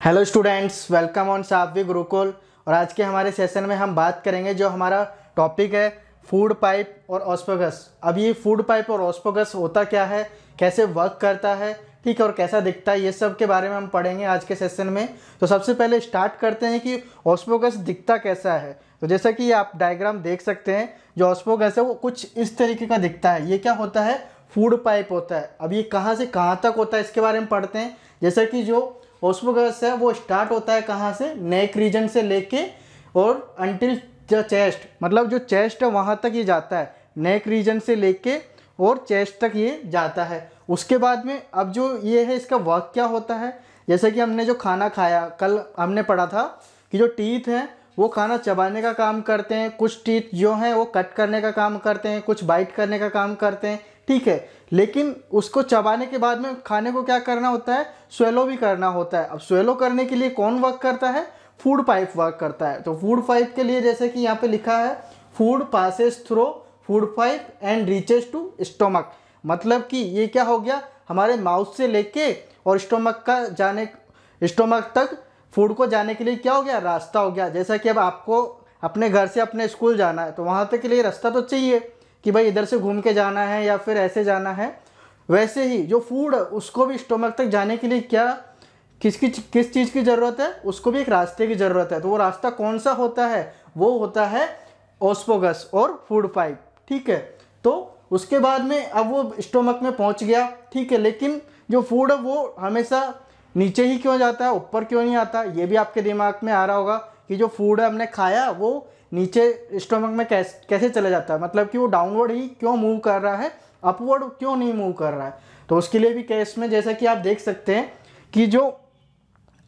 Hello students, welcome on सात्विक गुरुकुल। और आज के हमारे सेशन में हम बात करेंगे जो हमारा टॉपिक है फूड पाइप और ऑस्फेगस। अब ये फूड पाइप और ऑस्फेगस होता क्या है, कैसे वर्क करता है, ठीक है, और कैसा दिखता है, ये सब के बारे में हम पढ़ेंगे आज के सेशन में। तो सबसे पहले स्टार्ट करते हैं कि ऑस्फेगस दिखता कैसा है। तो जैसा कि आप डायग्राम देख सकते हैं, जो ऑस्फेगस है वो कुछ इस तरीके का दिखता है। ये क्या होता है, फूड पाइप होता है। अब ये कहाँ से कहाँ तक होता है इसके बारे में पढ़ते हैं। जैसा कि जो ऑस्फेगस है वो स्टार्ट होता है कहाँ से, नेक रीजन से लेके और अंटिल द चेस्ट, मतलब जो चेस्ट है वहाँ तक ये जाता है। नेक रीजन से लेके और चेस्ट तक ये जाता है। उसके बाद में अब जो ये है इसका वर्क क्या होता है, जैसे कि हमने जो खाना खाया, कल हमने पढ़ा था कि जो टीथ हैं वो खाना चबाने का काम करते हैं, कुछ टीथ जो हैं वो कट करने का काम करते हैं, कुछ बाइट करने का काम करते हैं, ठीक है। लेकिन उसको चबाने के बाद में खाने को क्या करना होता है, स्वेलो भी करना होता है। अब स्वेलो करने के लिए कौन वर्क करता है, फूड पाइप वर्क करता है। तो फूड पाइप के लिए जैसे कि यहाँ पे लिखा है, food passes through food pipe and reaches to stomach. मतलब कि ये क्या हो गया, हमारे माउथ से लेके और स्टोमक तक फूड को जाने के लिए क्या हो गया, रास्ता हो गया। जैसा कि अब आपको अपने घर से अपने स्कूल जाना है तो वहाँ तक के लिए रास्ता तो चाहिए कि भाई इधर से घूम के जाना है या फिर ऐसे जाना है। वैसे ही जो फूड है उसको भी स्टोमक तक जाने के लिए किस चीज़ की ज़रूरत है, उसको भी एक रास्ते की ज़रूरत है। तो वो रास्ता कौन सा होता है, वो होता है ऑस्फेगस और फूड पाइप, ठीक है। तो उसके बाद में अब वो स्टोमक में पहुंच गया, ठीक है। लेकिन जो फूड है वो हमेशा नीचे ही क्यों जाता है, ऊपर क्यों नहीं आता, ये भी आपके दिमाग में आ रहा होगा कि जो फूड है हमने खाया वो नीचे स्टोमक में कैसे चले जाता है, मतलब कि वो डाउनवर्ड ही क्यों मूव कर रहा है, अपवर्ड क्यों नहीं मूव कर रहा है। तो उसके लिए भी केस में जैसा कि आप देख सकते हैं कि जो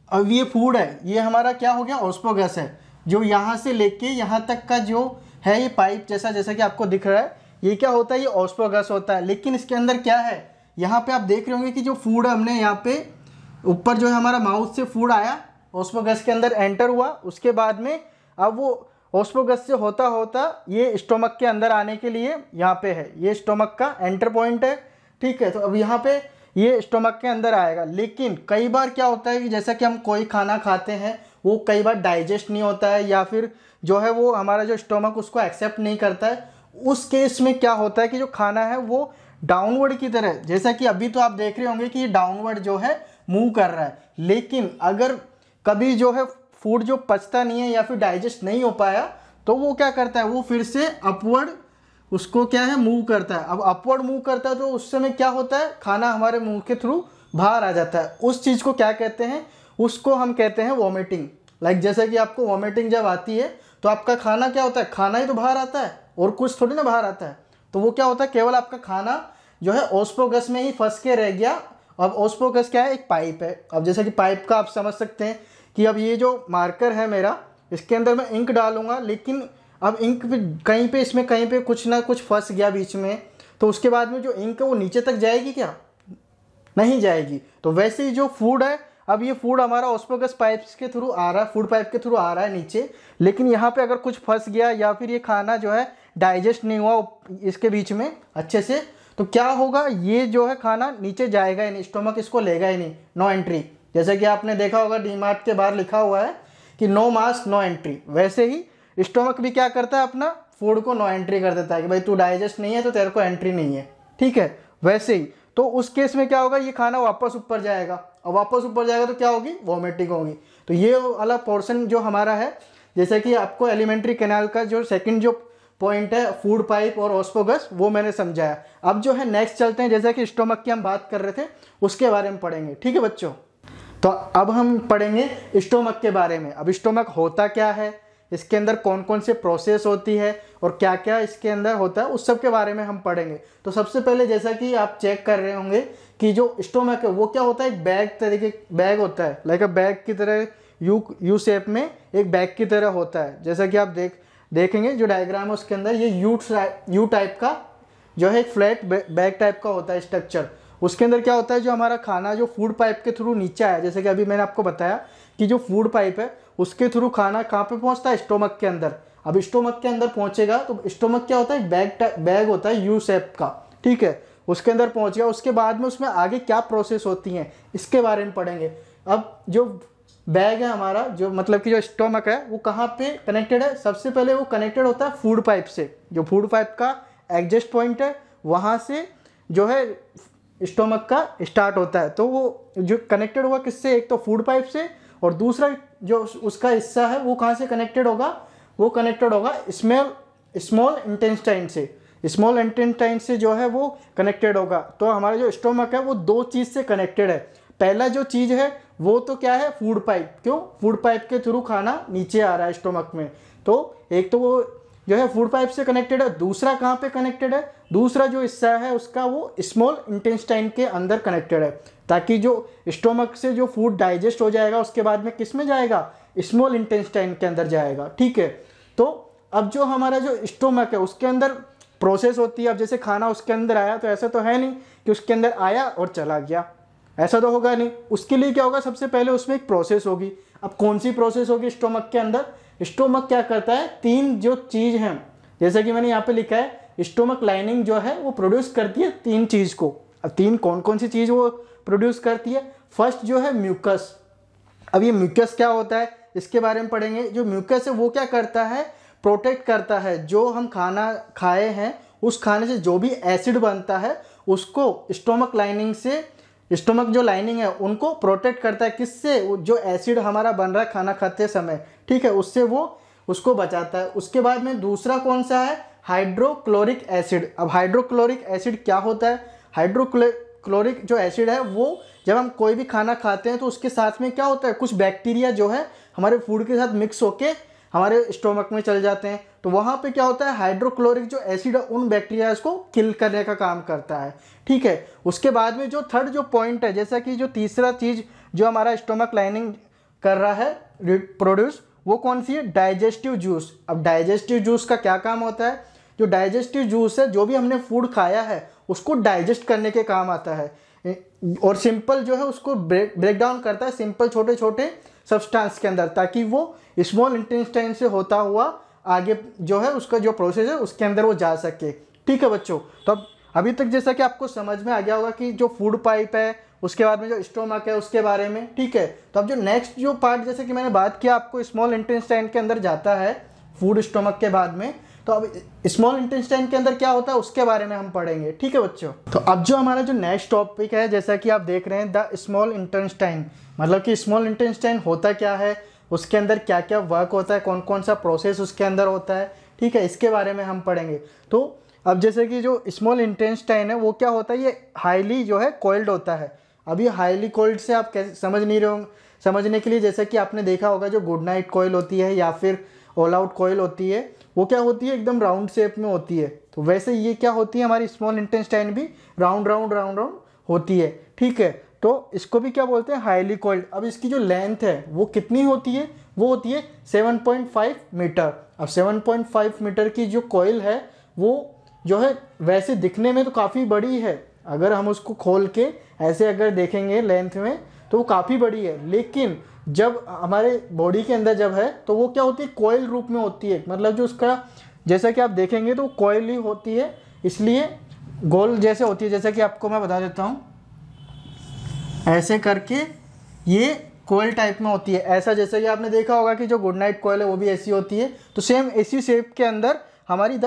अब ये फूड है ये हमारा क्या हो गया, ऑस्फेगस है। जो यहाँ से लेके यहाँ तक का जो है ये पाइप जैसा कि आपको दिख रहा है, ये क्या होता है, ये ऑस्फेगस होता है। लेकिन इसके अंदर क्या है, यहाँ पे आप देख रहे होंगे कि जो फूड है हमने यहाँ पे ऊपर जो है हमारा माउथ से फूड आया, ऑस्फेगस के अंदर एंटर हुआ। उसके बाद में अब वो ऑस्फेगस से होता होता ये स्टोमक के अंदर आने के लिए यहाँ पे है, ये स्टोमक का एंटर पॉइंट है, ठीक है। तो अब यहाँ पे ये स्टोमक के अंदर आएगा। लेकिन कई बार क्या होता है कि जैसा कि हम कोई खाना खाते हैं वो कई बार डाइजेस्ट नहीं होता है, या फिर जो है वो हमारा जो स्टोमक उसको एक्सेप्ट नहीं करता है। उस केस में क्या होता है कि जो खाना है वो डाउनवर्ड की तरह, जैसा कि अभी तो आप देख रहे होंगे कि ये डाउनवर्ड जो है मूव कर रहा है। लेकिन अगर कभी जो है फूड जो पचता नहीं है या फिर डाइजेस्ट नहीं हो पाया तो वो क्या करता है, वो फिर से अपवर्ड उसको क्या है, मूव करता है। अब अपवर्ड मूव करता है तो उस समय क्या होता है, खाना हमारे मुंह के थ्रू बाहर आ जाता है। उस चीज़ को क्या कहते हैं, उसको हम कहते हैं वॉमिटिंग। लाइक जैसे कि आपको वॉमिटिंग जब आती है तो आपका खाना क्या होता है, खाना ही तो बाहर आता है और कुछ थोड़ी ना बाहर आता है। तो वो क्या होता है, केवल आपका खाना जो है ऑस्फेगस में ही फंस के रह गया। अब ऑस्फेगस क्या है, एक पाइप है। अब जैसे कि पाइप का आप समझ सकते हैं कि अब ये जो मार्कर है मेरा, इसके अंदर मैं इंक डालूंगा, लेकिन अब इंक पे कहीं पे इसमें कहीं पे कुछ ना कुछ फंस गया बीच में, तो उसके बाद में जो इंक है वो नीचे तक जाएगी क्या, नहीं जाएगी। तो वैसे ही जो फूड है, अब ये फूड हमारा ऑस्फेगस पाइप्स के थ्रू आ रहा है, फूड पाइप के थ्रू आ रहा है नीचे। लेकिन यहाँ पे अगर कुछ फंस गया या फिर ये खाना जो है डाइजेस्ट नहीं हुआ इसके बीच में अच्छे से, तो क्या होगा, ये जो है खाना नीचे जाएगा ही नहीं, स्टोमक इसको लेगा ही नहीं, नो एंट्री। जैसे कि आपने देखा होगा डीमार्ट के बाहर लिखा हुआ है कि नो मास्क नो एंट्री, वैसे ही स्टोमक भी क्या करता है, अपना फूड को नो एंट्री कर देता है कि भाई तू डाइजेस्ट नहीं है तो तेरे को एंट्री नहीं है, ठीक है। वैसे ही तो उस केस में क्या होगा, ये खाना वापस ऊपर जाएगा, और वापस ऊपर जाएगा तो क्या होगी, वॉमिटिंग होगी। तो ये वाला पोर्शन जो हमारा है, जैसे कि आपको एलिमेंट्री कैनाल का जो सेकंड जो पॉइंट है फूड पाइप और ऑस्फेगस, वो मैंने समझाया। अब जो है नेक्स्ट चलते हैं, जैसा कि स्टोमक की हम बात कर रहे थे उसके बारे में पढ़ेंगे, ठीक है बच्चों। तो अब हम पढ़ेंगे स्टोमक के बारे में। अब स्टोमक होता क्या है, इसके अंदर कौन कौन से प्रोसेस होती है और क्या क्या इसके अंदर होता है, उस सब के बारे में हम पढ़ेंगे। तो सबसे पहले जैसा कि आप चेक कर रहे होंगे कि जो स्टोमक है वो क्या होता है, एक बैग होता है, लाइक अ बैग की तरह, यू शेप में एक बैग की तरह होता है। जैसा कि आप देखेंगे जो डायग्राम है उसके अंदर ये यू टाइप का जो है एक फ्लैट बैग टाइप का होता है स्ट्रक्चर। उसके अंदर क्या होता है, जो हमारा खाना जो फूड पाइप के थ्रू नीचे आया, जैसे कि अभी मैंने आपको बताया कि जो फूड पाइप है उसके थ्रू खाना कहाँ पे पहुँचता है, स्टोमक के अंदर। अब स्टोमक के अंदर पहुँचेगा तो स्टोमक क्या होता है, बैग होता है यू शेप का, ठीक है। उसके अंदर पहुँच गया, उसके बाद में उसमें आगे क्या प्रोसेस होती हैं इसके बारे में पढ़ेंगे। अब जो बैग है हमारा, जो मतलब कि जो स्टोमक है वो कहाँ पे कनेक्टेड है, सबसे पहले वो कनेक्टेड होता है फूड पाइप से। जो फूड पाइप का एग्जिस्ट पॉइंट है वहाँ से जो है स्टोमक का स्टार्ट होता है। तो वो जो कनेक्टेड हुआ किससे, एक तो फूड पाइप से, और दूसरा जो उसका हिस्सा है वो कहाँ से कनेक्टेड होगा, वो कनेक्टेड होगा स्मॉल इंटेस्टाइन से। स्मॉल इंटेस्टाइन से जो है वो कनेक्टेड होगा। तो हमारा जो स्टोमक है वो दो चीज़ से कनेक्टेड है। पहला जो चीज़ है वो तो क्या है, फूड पाइप। क्यों, फूड पाइप के थ्रू खाना नीचे आ रहा है स्टोमक में, तो एक तो वो जो है फूड पाइप से कनेक्टेड है। दूसरा कहाँ पे कनेक्टेड है, दूसरा जो हिस्सा है उसका वो स्मॉल इंटेस्टाइन के अंदर कनेक्टेड है, ताकि जो स्टोमक से जो फूड डाइजेस्ट हो जाएगा उसके बाद में किस में जाएगा, स्मॉल इंटेस्टाइन के अंदर जाएगा। ठीक है, तो अब जो हमारा जो स्टोमक है उसके अंदर प्रोसेस होती है। अब जैसे खाना उसके अंदर आया तो ऐसा तो है नहीं कि उसके अंदर आया और चला गया, ऐसा तो होगा नहीं। उसके लिए क्या होगा, सबसे पहले उसमें एक प्रोसेस होगी। अब कौन सी प्रोसेस होगी स्टोमक के अंदर, स्टोमक क्या करता है, तीन जो चीज़ हैं, जैसे कि मैंने यहाँ पे लिखा है स्टोमक लाइनिंग जो है वो प्रोड्यूस करती है तीन चीज़ को। अब तीन कौन कौन सी चीज़ वो प्रोड्यूस करती है, फर्स्ट जो है म्यूकस। अब ये म्यूकस क्या होता है इसके बारे में पढ़ेंगे। जो म्यूकस है वो क्या करता है, प्रोटेक्ट करता है जो हम खाना खाए हैं उस खाने से जो भी एसिड बनता है उसको स्टोमक लाइनिंग से, स्टोमक जो लाइनिंग है उनको प्रोटेक्ट करता है। किससे, जो एसिड हमारा बन रहा है खाना खाते समय, ठीक है, उससे वो उसको बचाता है। उसके बाद में दूसरा कौन सा है, हाइड्रोक्लोरिक एसिड। अब हाइड्रोक्लोरिक एसिड क्या होता है, हाइड्रोक्लोरिक जो एसिड है वो जब हम कोई भी खाना खाते हैं तो उसके साथ में क्या होता है, कुछ बैक्टीरिया जो है हमारे फूड के साथ मिक्स होके हमारे स्टोमक में चल जाते हैं। तो वहाँ पे क्या होता है, हाइड्रोक्लोरिक जो एसिड है उन बैक्टीरियाज को किल करने का काम करता है। ठीक है, उसके बाद में जो थर्ड जो पॉइंट है, जैसा कि जो तीसरा चीज़ जो हमारा स्टोमक लाइनिंग कर रहा है प्रोड्यूस, वो कौन सी है, डाइजेस्टिव जूस। अब डाइजेस्टिव जूस का क्या काम होता है, जो डाइजेस्टिव जूस है जो भी हमने फूड खाया है उसको डाइजेस्ट करने के काम आता है, और सिंपल जो है उसको ब्रेक डाउन करता है सिंपल छोटे छोटे सब्सटेंस के अंदर, ताकि वो स्मॉल इंटेस्टाइन से होता हुआ आगे जो है उसका जो प्रोसेस है उसके अंदर वो जा सके। ठीक है बच्चों, तो अब अभी तक जैसा कि आपको समझ में आ गया होगा कि जो फूड पाइप है उसके बाद में जो स्टोमक है उसके बारे में। ठीक है, तो अब जो नेक्स्ट जो पार्ट जैसे कि मैंने बात किया आपको स्मॉल इंटेस्टाइन के अंदर जाता है फूड स्टोमक के बाद में, तो अब स्मॉल इंटेस्टाइन के अंदर क्या होता है उसके बारे में हम पढ़ेंगे। ठीक है बच्चों, तो अब जो हमारा जो नेक्स्ट टॉपिक है जैसा कि आप देख रहे हैं द स्मॉल इंटेस्टाइन, मतलब कि स्मॉल इंटेस्टाइन होता क्या है, उसके अंदर क्या क्या वर्क होता है, कौन कौन सा प्रोसेस उसके अंदर होता है। ठीक है, इसके बारे में हम पढ़ेंगे। तो अब जैसे कि जो स्मॉल इंटेस्टाइन है वो क्या होता है, ये हाईली जो है कोल्ड होता है। अब ये हाईली कोल्ड से आप कैसे समझ नहीं रहे होंगे, समझने के लिए जैसे कि आपने देखा होगा जो गुड नाइट कोयल होती है या फिर ऑल आउट कोयल होती है, वो क्या होती है, एकदम राउंड शेप में होती है। तो वैसे ये क्या होती है, हमारी स्मॉल इंटेस्टाइन भी राउंड राउंड राउंड राउंड होती है। ठीक है, तो इसको भी क्या बोलते हैं, हाईली कोइल्ड। अब इसकी जो लेंथ है वो कितनी होती है, वो होती है 7.5 मीटर। अब 7.5 मीटर की जो कोयल है वो जो है वैसे दिखने में तो काफ़ी बड़ी है, अगर हम उसको खोल के ऐसे अगर देखेंगे लेंथ में तो वो काफ़ी बड़ी है, लेकिन जब हमारे बॉडी के अंदर जब है तो वो क्या होती है, कोयल रूप में होती है। मतलब जो उसका जैसा कि आप देखेंगे तो कोयल ही होती है, इसलिए गोल जैसे होती है। जैसा कि आपको मैं बता देता हूँ, ऐसे करके ये कोयल टाइप में होती है। ऐसा जैसे कि आपने देखा होगा कि जो गुड नाइट कोयल है वो भी ऐसी होती है, तो सेम ऐसी शेप के अंदर हमारी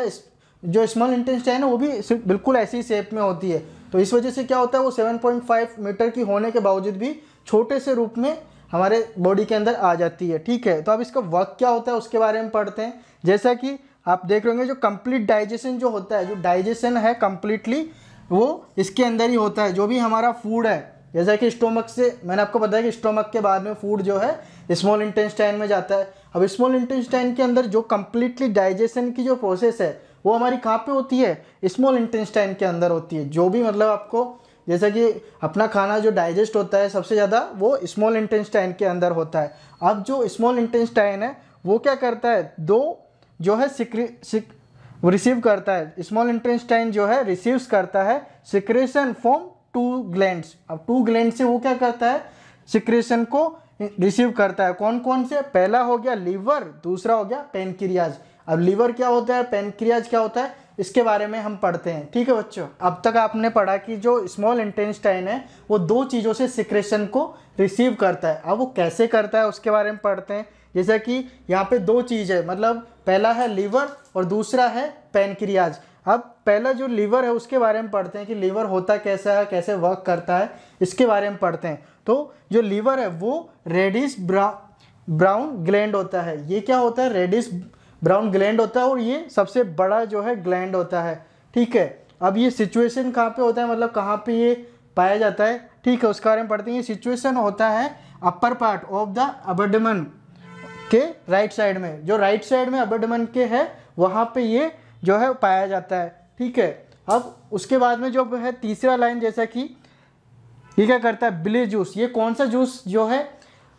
जो स्मॉल इंटेस्टाइन है वो भी बिल्कुल ऐसी शेप में होती है। तो इस वजह से क्या होता है, वो 7.5 मीटर की होने के बावजूद भी छोटे से रूप में हमारे बॉडी के अंदर आ जाती है। ठीक है, तो अब इसका वर्क क्या होता है उसके बारे में पढ़ते हैं। जैसा कि आप देख रहे होंगे जो कंप्लीट डाइजेशन जो होता है, जो डाइजेशन है कंप्लीटली वो इसके अंदर ही होता है। जो भी हमारा फूड है, जैसा कि स्टोमक से मैंने आपको बताया कि स्टोमक के बाद में फूड जो है स्मॉल इंटेस्टाइन में जाता है। अब स्मॉल इंटेस्टाइन के अंदर जो कंप्लीटली डाइजेशन की जो प्रोसेस है वो हमारी कहाँ पे होती है, स्मॉल इंटेस्टाइन के अंदर होती है। जो भी मतलब आपको जैसा कि अपना खाना जो डाइजेस्ट होता है सबसे ज़्यादा वो स्मॉल इंटेस्टाइन के अंदर होता है। अब जो स्मॉल इंटेस्टाइन है वो क्या करता है, दो जो है रिसीव करता है, स्मॉल इंटेस्टाइन जो है रिसीव्स करता है सिक्रेशन फ्रॉम 2 ग्लैंड्स। अब 2 ग्लैंड से वो क्या करता है, सिक्रेशन को रिसीव करता है। कौन कौन से, पहला हो गया लीवर, दूसरा हो गया पेनक्रियाज। अब लीवर क्या होता है, पेनक्रियाज क्या होता है, इसके बारे में हम पढ़ते हैं। ठीक है बच्चों, अब तक आपने पढ़ा कि जो स्मॉल इंटेस्टाइन है वो दो चीज़ों से सिक्रेशन को रिसीव करता है। अब वो कैसे करता है उसके बारे में पढ़ते हैं। जैसा कि यहाँ पे दो चीज़ है, मतलब पहला है लीवर और दूसरा है पैनक्रियाज। अब पहला जो लीवर है उसके बारे में पढ़ते हैं कि लीवर होता कैसा है, कैसे वर्क करता है, इसके बारे में पढ़ते हैं। तो जो लीवर है वो रेडिश ब्राउन ग्लैंड होता है। ये क्या होता है? रेडिश ब्राउन ग्लैंड होता है और ये सबसे बड़ा जो है ग्लैंड होता है। ठीक है, अब ये सिचुएशन कहाँ पे होता है, मतलब कहाँ पे ये पाया जाता है, ठीक है, उसके बारे में पढ़ते हैं। ये सिचुएशन होता है अपर पार्ट ऑफ द अबडमन के राइट साइड में। जो राइट साइड में अबडमन के है वहाँ पे ये जो है पाया जाता है। ठीक है, अब उसके बाद में जो है तीसरा लाइन, जैसा कि ये क्या करता है? बिले जूस। ये कौन सा जूस जो है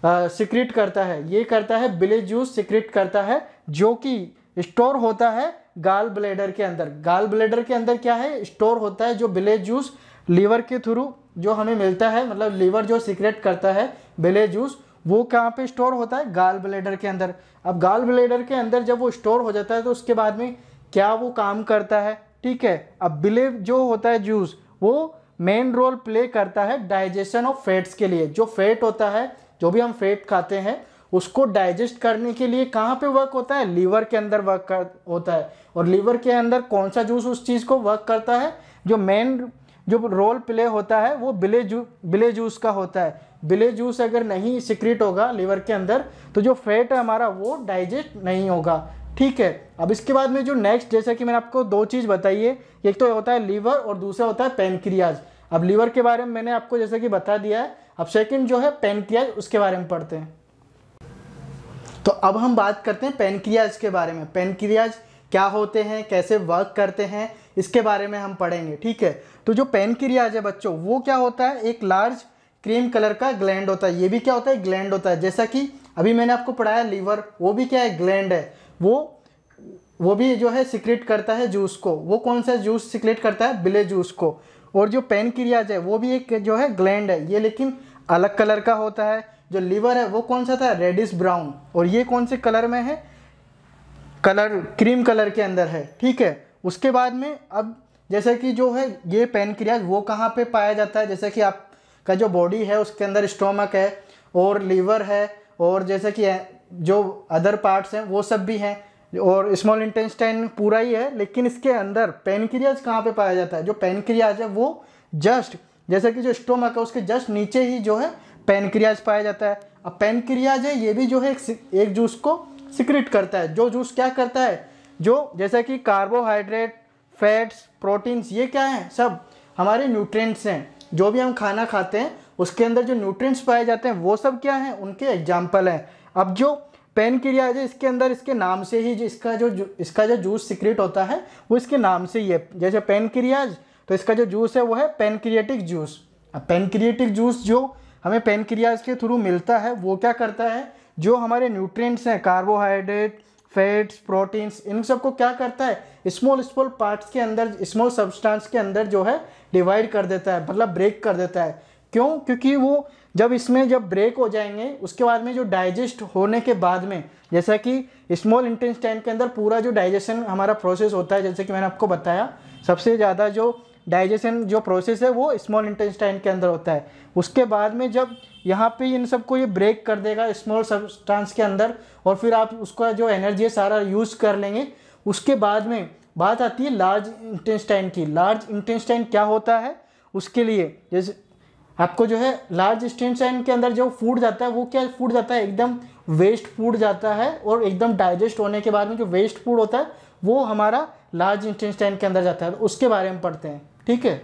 सिक्रेट करता है? ये करता है बिले जूस सिक्रेट करता है, जो कि स्टोर होता है गाल ब्लेडर के अंदर। गाल ब्लेडर के अंदर क्या है? स्टोर होता है जो बिले जूस लीवर के थ्रू जो हमें मिलता है, मतलब लीवर जो सिक्रेट करता है बिले जूस, वो कहाँ पे स्टोर होता है? गाल ब्लेडर के अंदर। अब गाल ब्लेडर के अंदर जब वो स्टोर हो जाता है तो उसके बाद में क्या वो काम करता है? ठीक है, अब बिले जो होता है जूस वो मेन रोल प्ले करता है डाइजेशन ऑफ फैट्स के लिए। जो फैट होता है, जो भी हम फैट खाते हैं उसको डाइजेस्ट करने के लिए कहाँ पे वर्क होता है? लीवर के अंदर होता है। और लीवर के अंदर कौन सा जूस उस चीज़ को वर्क करता है? जो मेन जो रोल प्ले होता है वो बिले जूस का होता है। बिले जूस अगर नहीं सिक्रेट होगा लीवर के अंदर तो जो फैट है हमारा वो डाइजेस्ट नहीं होगा। ठीक है, अब इसके बाद में जो नेक्स्ट, जैसा कि मैंने आपको दो चीज़ बताई है, एक तो होता है लीवर और दूसरा होता है पैनक्रियाज। अब लीवर के बारे में मैंने आपको जैसा कि बता दिया है, अब सेकंड जो है पैनक्रियाज, उसके बारे में पढ़ते हैं। तो अब हम बात करते हैं पैनक्रियाज के बारे में। पैनक्रियाज क्या होते हैं, कैसे वर्क करते हैं, इसके बारे में हम पढ़ेंगे। ठीक है, तो जो पैनक्रियाज है बच्चों, वो क्या होता है? एक लार्ज क्रीम कलर का ग्लैंड होता है। ये भी क्या होता है? ग्लैंड होता है। जैसा कि अभी मैंने आपको पढ़ाया लीवर, वो भी क्या है? ग्लैंड है। वो भी जो है सिक्रेट करता है जूस को। वो कौन सा जूस सिक्रेट करता है? बिले जूस को। और जो पैनक्रियाज है वो भी एक जो है ग्लैंड है, ये लेकिन अलग कलर का होता है। जो लीवर है वो कौन सा था? Reddish brown. और ये कौन से कलर में है? कलर क्रीम कलर के अंदर है। ठीक है, उसके बाद में अब जैसे कि जो है ये पैनक्रियाज वो कहाँ पे पाया जाता है? जैसे कि आपका जो बॉडी है उसके अंदर स्टोमक है और लीवर है, और जैसे कि जो अदर पार्ट्स हैं वो सब भी हैं, और स्मॉल इंटेस्टाइन पूरा ही है, लेकिन इसके अंदर पैनक्रियाज कहाँ पे पाया जाता है? जो पैनक्रियाज है वो जस्ट जैसे कि जो स्टोमक है उसके जस्ट नीचे ही जो है पैनक्रियाज पाया जाता है। अब पैनक्रियाज है ये भी जो है एक जूस को सिक्रेट करता है। जो जूस क्या करता है? जो जैसे कि कार्बोहाइड्रेट, फैट्स, प्रोटीन्स, ये क्या है? सब हमारे न्यूट्रिएंट्स हैं। जो भी हम खाना खाते हैं उसके अंदर जो न्यूट्रिएंट्स पाए जाते हैं वो सब क्या हैं? उनके एग्जाम्पल हैं। अब जो पैनक्रियाज है इसके अंदर इसके नाम से ही इसका जो जूस सिक्रेट होता है वो इसके नाम से ही है। जैसे पैनक्रियाज, तो इसका जो जूस है वो है पैनक्रियाटिक जूस। अब पैनक्रियाटिक जूस जो हमें पैनक्रियाज के थ्रू मिलता है वो क्या करता है? जो हमारे न्यूट्रिएंट्स हैं, कार्बोहाइड्रेट, फैट्स, प्रोटीन्स, इन सबको क्या करता है? स्मॉल पार्ट्स के अंदर, स्मॉल सब्सटेंस के अंदर जो है डिवाइड कर देता है, मतलब ब्रेक कर देता है। क्यों? क्योंकि वो जब इसमें जब ब्रेक हो जाएंगे उसके बाद में जो डाइजेस्ट होने के बाद में, जैसा कि स्मॉल इंटेस्टाइन के अंदर पूरा जो डाइजेशन हमारा प्रोसेस होता है, जैसे कि मैंने आपको बताया सबसे ज़्यादा जो डाइजेशन जो प्रोसेस है वो स्मॉल इंटेस्टाइन के अंदर होता है। उसके बाद में जब यहाँ पे इन सबको ये ब्रेक कर देगा स्मॉल सब्सटेंस के अंदर, और फिर आप उसका जो एनर्जी है सारा यूज़ कर लेंगे। उसके बाद में बात आती है लार्ज इंटेस्टाइन की। लार्ज इंटेस्टाइन क्या होता है? उसके लिए जैसे आपको जो है लार्ज इंटेस्टाइन के अंदर जो फूड जाता है वो क्या फूड जाता है? एकदम वेस्ट फूड जाता है, और एकदम डाइजेस्ट होने के बाद में जो वेस्ट फूड होता है वो हमारा लार्ज इंटेस्टाइन के अंदर जाता है। तो उसके बारे में पढ़ते हैं। ठीक है,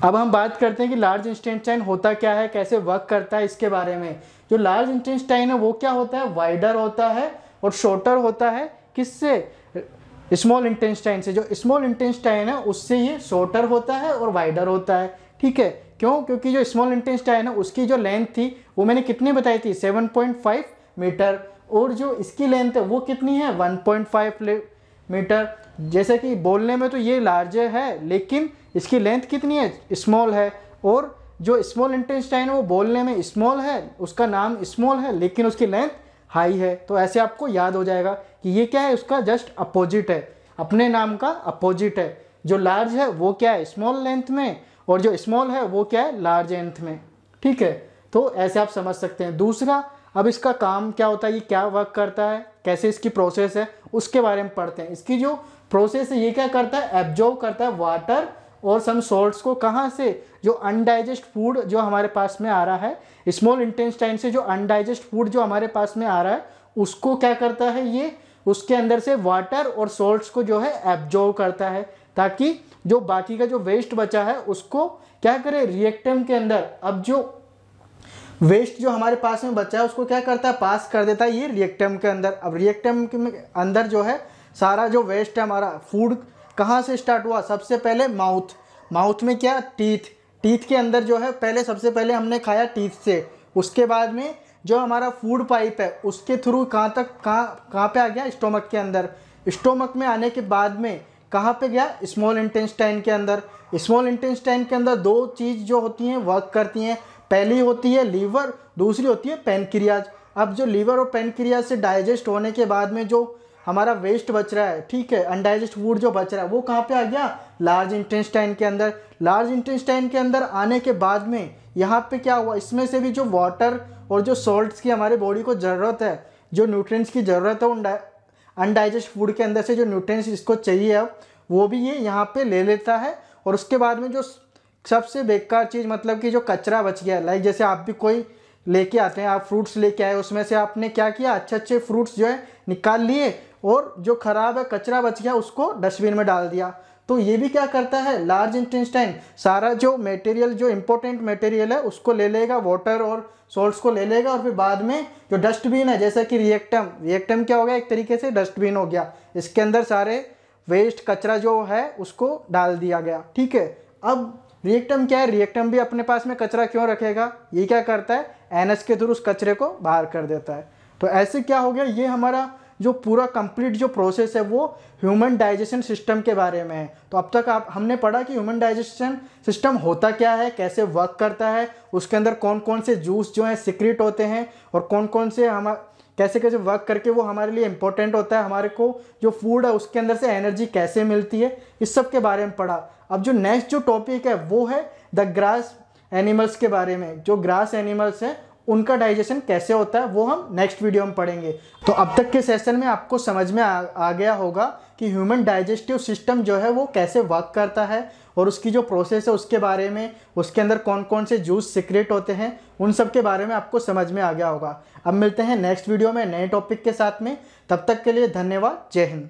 अब हम बात करते हैं कि लार्ज इंटेस्टाइन होता क्या है, कैसे वर्क करता है, इसके बारे में। जो लार्ज इंटेस्टाइन है वो क्या होता है? वाइडर होता है और शॉर्टर होता है। किससे? स्मॉल इंटेस्टाइन से। जो स्मॉल इंटेस्टाइन है उससे ये शॉर्टर होता है और वाइडर होता है। ठीक है, क्यों? क्योंकि जो स्मॉल इंटेस्टाइन है उसकी जो लेंथ थी वो मैंने कितनी बताई थी? 7.5 मीटर, और जो इसकी लेंथ है वो कितनी है? 1.5 मीटर। जैसे कि बोलने में तो ये लार्जर है लेकिन इसकी लेंथ कितनी है? स्मॉल है। और जो स्मॉल इंटेस्टाइन है वो बोलने में स्मॉल है, उसका नाम स्मॉल है, लेकिन उसकी लेंथ हाई है। तो ऐसे आपको याद हो जाएगा कि ये क्या है? उसका जस्ट अपोजिट है, अपने नाम का अपोजिट है। जो लार्ज है वो क्या है? स्मॉल लेंथ में, और जो स्मॉल है वो क्या है? लार्ज लेंथ में। ठीक है, तो ऐसे आप समझ सकते हैं। दूसरा, अब इसका काम क्या होता है, ये क्या वर्क करता है, कैसे इसकी प्रोसेस है, उसके बारे में पढ़ते हैं। इसकी जो प्रोसेस है ये क्या करता है, एब्जॉर्ब करता है वाटर और सम सॉल्ट्स को, कहाँ से, जो अनडाइजेस्ट फूड जो हमारे पास में आ रहा है, स्मॉल इंटेस्टाइन से जो अनडाइजेस्ट फूड जो हमारे पास में आ रहा है उसको क्या करता है, ये उसके अंदर से वाटर और सॉल्ट्स को जो है एब्जॉर्ब करता है, ताकि जो बाकी का जो वेस्ट बचा है उसको क्या करे, रिएक्टम के अंदर। अब जो वेस्ट जो हमारे पास में बचा है उसको क्या करता है, पास कर देता है ये रिएक्टम के अंदर। अब रिएक्टम के अंदर जो है सारा जो वेस्ट है हमारा, फूड कहाँ से स्टार्ट हुआ, सबसे पहले माउथ में क्या, टीथ के अंदर जो है पहले, सबसे पहले हमने खाया टीथ से, उसके बाद में जो हमारा फूड पाइप है उसके थ्रू कहाँ पे आ गया, स्टोमक के अंदर। स्टोमक में आने के बाद में कहाँ पे गया, स्मॉल इंटेस्टाइन के अंदर। स्मॉल इंटेस्टाइन के अंदर दो चीज़ जो होती हैं वर्क करती हैं, पहली होती है लीवर, दूसरी होती है पेनक्रियाज। अब जो लीवर और पेनक्रियाज से डाइजेस्ट होने के बाद में जो हमारा वेस्ट बच रहा है, ठीक है, अनडाइजेस्ट फूड जो बच रहा है, वो कहाँ पे आ गया, लार्ज इंटेस्टाइन के अंदर। लार्ज इंटेस्टाइन के अंदर आने के बाद में यहाँ पे क्या हुआ, इसमें से भी जो वाटर और जो सॉल्ट्स की हमारे बॉडी को ज़रूरत है, जो न्यूट्रिएंट्स की ज़रूरत है अनडाइजेस्ट फूड के अंदर से, जो न्यूट्रिएंट्स इसको चाहिए अब, वो भी ये यहाँ पे ले लेता है। और उसके बाद में जो सबसे बेकार चीज़, मतलब कि जो कचरा बच गया, लाइक जैसे आप भी कोई लेके आते हैं, आप फ्रूट्स लेके आए, उसमें से आपने क्या किया, अच्छे अच्छे फ्रूट्स जो है निकाल लिए और जो खराब है कचरा बच गया उसको डस्टबिन में डाल दिया। तो ये भी क्या करता है, लार्ज इंटेस्टाइन सारा जो मटेरियल, जो इंपॉर्टेंट मटेरियल है उसको ले लेगा, वाटर और सॉल्ट्स को ले लेगा, और फिर बाद में जो डस्टबिन है, जैसा कि रिएक्टम क्या हो गया, एक तरीके से डस्टबिन हो गया, इसके अंदर सारे वेस्ट कचरा जो है उसको डाल दिया गया, ठीक है। अब रिएक्टम क्या है, रिएक्टम भी अपने पास में कचरा क्यों रखेगा, ये क्या करता है, एनएस के थ्रू उस कचरे को बाहर कर देता है। तो ऐसे क्या हो गया, ये हमारा जो पूरा कंप्लीट जो प्रोसेस है वो ह्यूमन डाइजेशन सिस्टम के बारे में है। तो अब तक हमने पढ़ा कि ह्यूमन डाइजेशन सिस्टम होता क्या है, कैसे वर्क करता है, उसके अंदर कौन कौन से जूस जो हैं सीक्रेट होते हैं, और कौन कौन से कैसे कैसे वर्क करके वो हमारे लिए इंपॉर्टेंट होता है, हमारे को जो फूड है उसके अंदर से एनर्जी कैसे मिलती है, इस सब के बारे में पढ़ा। अब जो नेक्स्ट जो टॉपिक है वो है द ग्रास एनिमल्स के बारे में। जो ग्रास एनिमल्स हैं उनका डाइजेशन कैसे होता है वो हम नेक्स्ट वीडियो में पढ़ेंगे। तो अब तक के सेशन में आपको समझ में आ गया होगा कि ह्यूमन डाइजेस्टिव सिस्टम जो है वो कैसे वर्क करता है, और उसकी जो प्रोसेस है उसके बारे में, उसके अंदर कौन कौन से जूस सीक्रेट होते हैं, उन सब के बारे में आपको समझ में आ गया होगा। अब मिलते हैं नेक्स्ट वीडियो में नए टॉपिक के साथ में, तब तक के लिए धन्यवाद, जय हिंद।